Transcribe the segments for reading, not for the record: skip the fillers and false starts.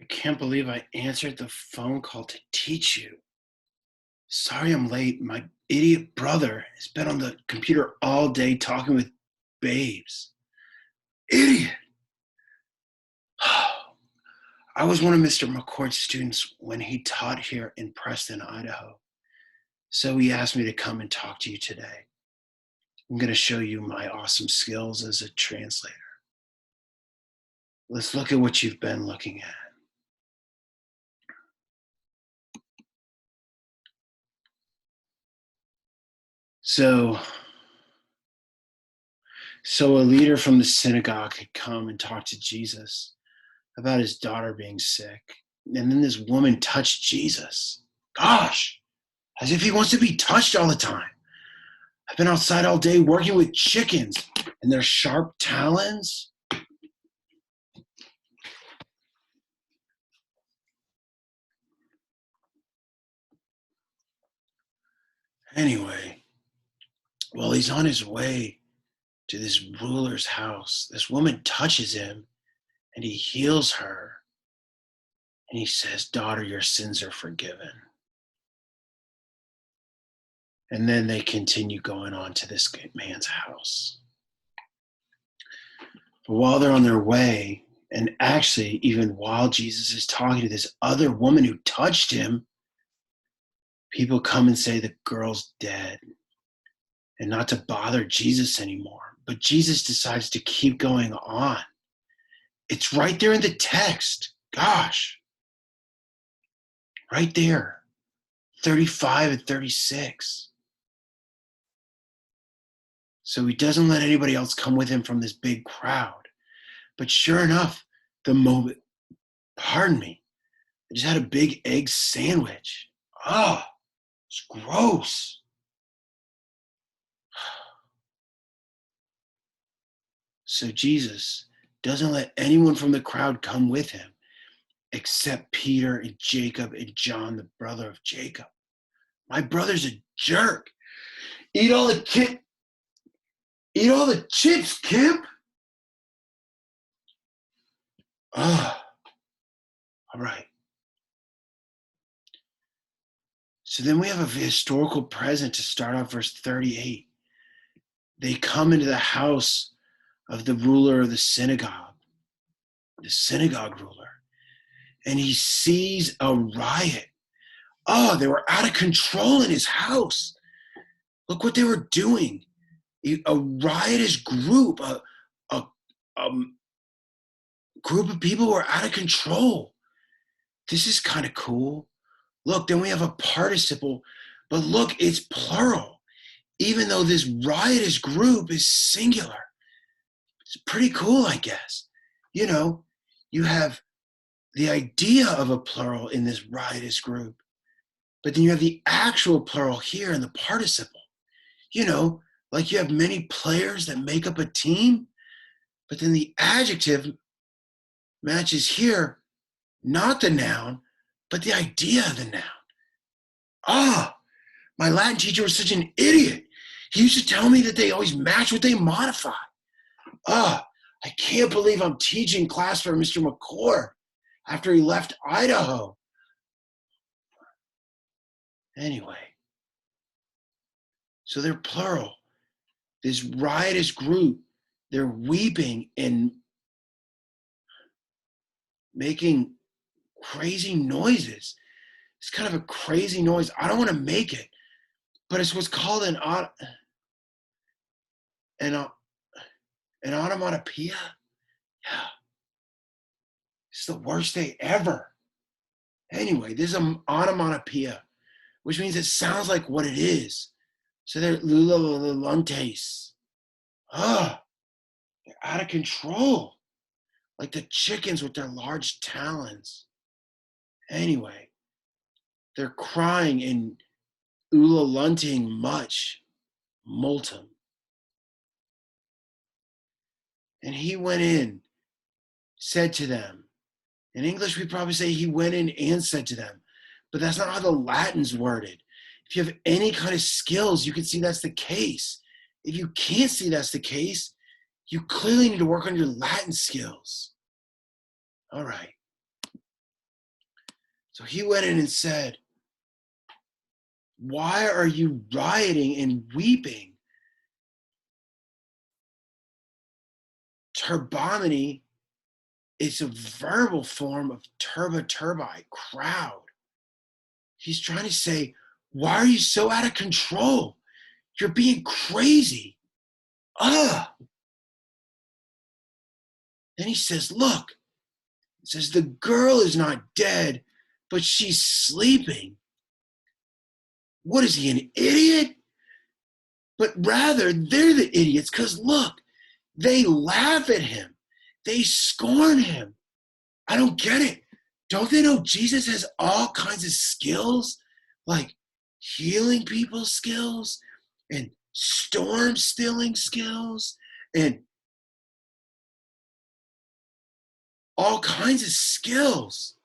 can't believe I answered the phone call to teach you. Sorry I'm late. My idiot brother has been on the computer all day talking with babes. Idiot! I was one of Mr. McCord's students when he taught here in Preston, Idaho. So he asked me to come and talk to you today. I'm going to show you my awesome skills as a translator. Let's look at what you've been looking at. So a leader from the synagogue had come and talked to Jesus about his daughter being sick. And then this woman touched Jesus. Gosh, as if he wants to be touched all the time. I've been outside all day working with chickens and their sharp talons. Anyway, while he's on his way to this ruler's house, this woman touches him and he heals her. And he says, "Daughter, your sins are forgiven." And then they continue going on to this man's house. But while they're on their way, and actually even while Jesus is talking to this other woman who touched him, people come and say the girl's dead and not to bother Jesus anymore. But Jesus decides to keep going on. It's right there in the text. Gosh. Right there. 35 and 36. So he doesn't let anybody else come with him from this big crowd. But sure enough, the moment, pardon me, I just had a big egg sandwich. Oh, it's gross. So Jesus doesn't let anyone from the crowd come with him except Peter and Jacob and John, the brother of Jacob. My brother's a jerk. Eat all the chips, Kip. All right. So then we have a historical present to start off verse 38. They come into the house of the ruler of the synagogue ruler, and he sees a riot. Oh, they were out of control in his house. Look what they were doing. A riotous group, a group of people were out of control. This is kind of cool. Look, then we have a participle, but look, it's plural, even though this riotous group is singular. It's pretty cool, I guess. You know, you have the idea of a plural in this riotous group, but then you have the actual plural here in the participle. You know, like you have many players that make up a team, but then the adjective matches here, not the noun, but the idea of the noun. My Latin teacher was such an idiot. He used to tell me that they always match what they modify. I can't believe I'm teaching class for Mr. McCord after he left Idaho. Anyway, so they're plural. This riotous group, they're weeping and making crazy noises. It's kind of a crazy noise. I don't want to make it, but it's what's called an onomatopoeia. Yeah. It's the worst day ever. Anyway, this is an onomatopoeia, which means it sounds like what it is. So they're lululuntes. They're out of control. Like the chickens with their large talons. Anyway, they're crying and ululunting much, multum. And he went in, said to them. In English, we probably say he went in and said to them, but that's not how the Latin's worded. If you have any kind of skills, you can see that's the case. If you can't see that's the case, you clearly need to work on your Latin skills. All right. So he went in and said, why are you rioting and weeping? Turbomony is a verbal form of turbi, crowd. He's trying to say, why are you so out of control? You're being crazy. Ugh. Then he says, look, it says the girl is not dead, but she's sleeping. What is he, an idiot? But rather, they're the idiots because look, they laugh at him. They scorn him. I don't get it. Don't they know Jesus has all kinds of skills, like healing people's skills and storm stilling skills and all kinds of skills?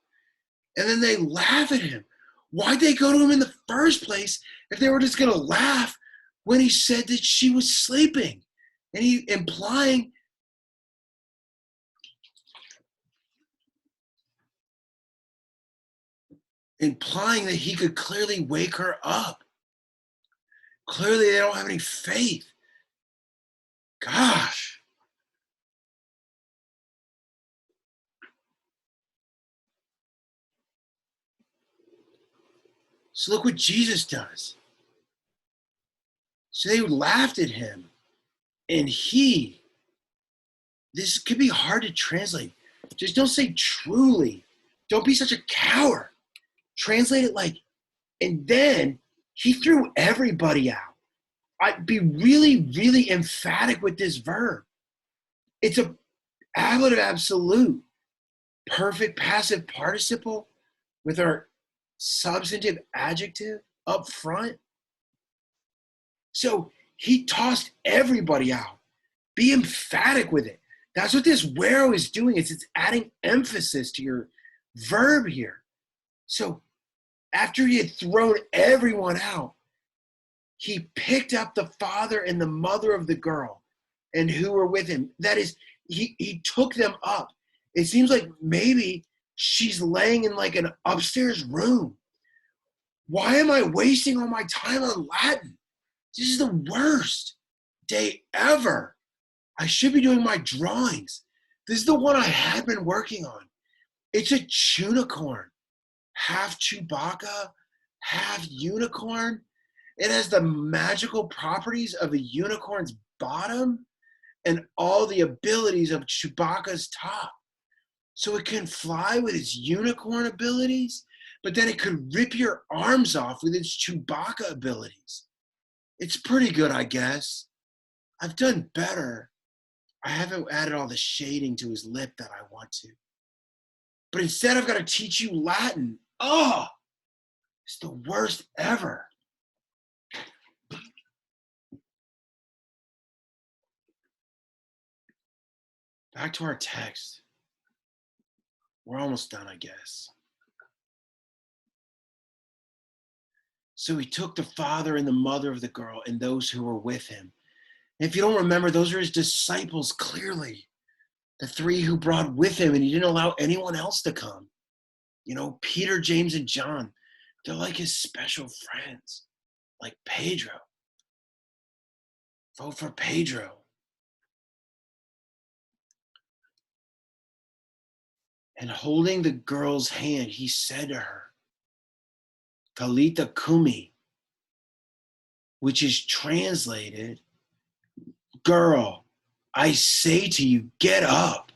And then they laugh at him. Why'd they go to him in the first place if they were just going to laugh when he said that she was sleeping? And he implying that he could clearly wake her up. Clearly, they don't have any faith. Gosh. So look what Jesus does. So they laughed at him. And this could be hard to translate. Just don't say truly. Don't be such a coward. Translate it like, and then he threw everybody out. I'd be really, really emphatic with this verb. It's a ablative absolute, perfect passive participle with our substantive adjective up front. So he tossed everybody out. Be emphatic with it. That's what this where is doing. It's adding emphasis to your verb here. So after he had thrown everyone out, he picked up the father and the mother of the girl and who were with him. That is, he took them up. It seems like maybe she's laying in like an upstairs room. Why am I wasting all my time on Latin? This is the worst day ever. I should be doing my drawings. This is the one I had been working on. It's a tunicorn, half Chewbacca, half unicorn. It has the magical properties of a unicorn's bottom and all the abilities of Chewbacca's top. So it can fly with its unicorn abilities, but then it could rip your arms off with its Chewbacca abilities. It's pretty good, I guess. I've done better. I haven't added all the shading to his lip that I want to. But instead, I've got to teach you Latin. Oh, it's the worst ever. Back to our text. We're almost done, I guess. So he took the father and the mother of the girl and those who were with him. And if you don't remember, those are his disciples clearly. The three who brought with him, and he didn't allow anyone else to come. You know, Peter, James, and John, they're like his special friends, like Pedro. Vote for Pedro. And holding the girl's hand, he said to her, Talita Kumi, which is translated, girl, I say to you, get up.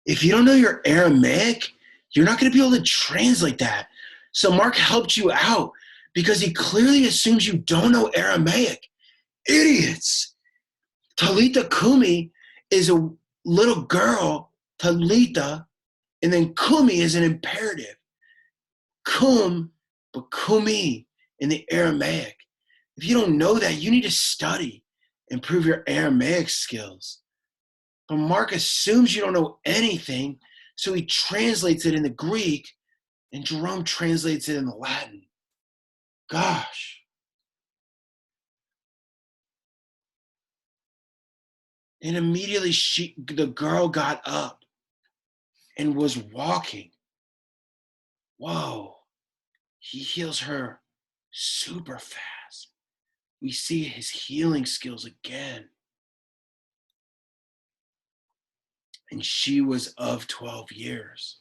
If you don't know your Aramaic, you're not going to be able to translate that. So Mark helped you out because he clearly assumes you don't know Aramaic. Idiots. Talita Kumi is a little girl, Talita, and then Kumi is an imperative. Kum, but Kumi in the Aramaic. If you don't know that, you need to study, improve your Aramaic skills. But Mark assumes you don't know anything, so he translates it in the Greek, and Jerome translates it in the Latin. Gosh. And immediately the girl got up and was walking. Whoa, he heals her super fast. We see his healing skills again. And she was of 12 years.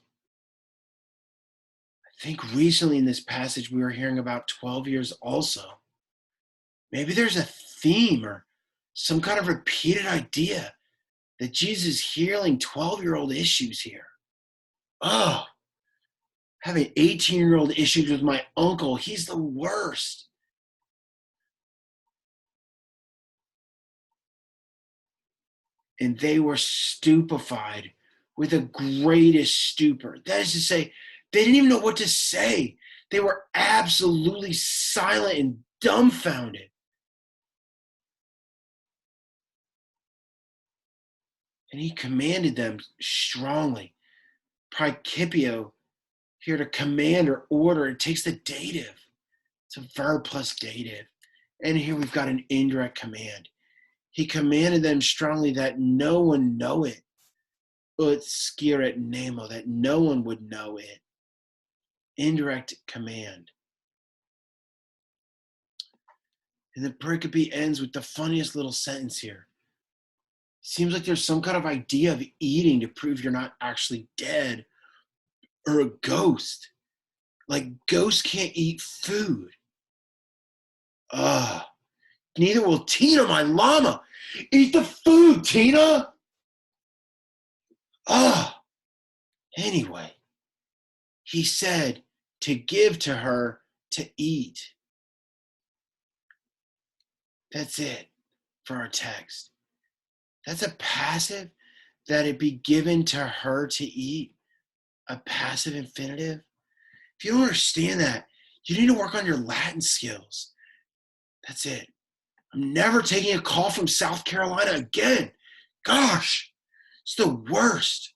I think recently in this passage we were hearing about 12 years also. Maybe there's a theme or some kind of repeated idea that Jesus is healing 12-year-old issues here. Oh, having 18-year-old issues with my uncle, he's the worst. And they were stupefied with the greatest stupor. That is to say, they didn't even know what to say. They were absolutely silent and dumbfounded. And he commanded them strongly. Praecipio, here to command or order, it takes the dative. It's a verb plus dative. And here we've got an indirect command. He commanded them strongly that no one know it. Ut sciret nemo, that no one would know it. Indirect command. And the pericope ends with the funniest little sentence here. Seems like there's some kind of idea of eating to prove you're not actually dead or a ghost. Like ghosts can't eat food. Ugh. Neither will Tina, my llama. Eat the food, Tina. Ugh. Anyway, he said to give to her to eat. That's it for our text. That's a passive, that it be given to her to eat. A passive infinitive. If you don't understand that, you need to work on your Latin skills. That's it. I'm never taking a call from South Carolina again. Gosh, it's the worst.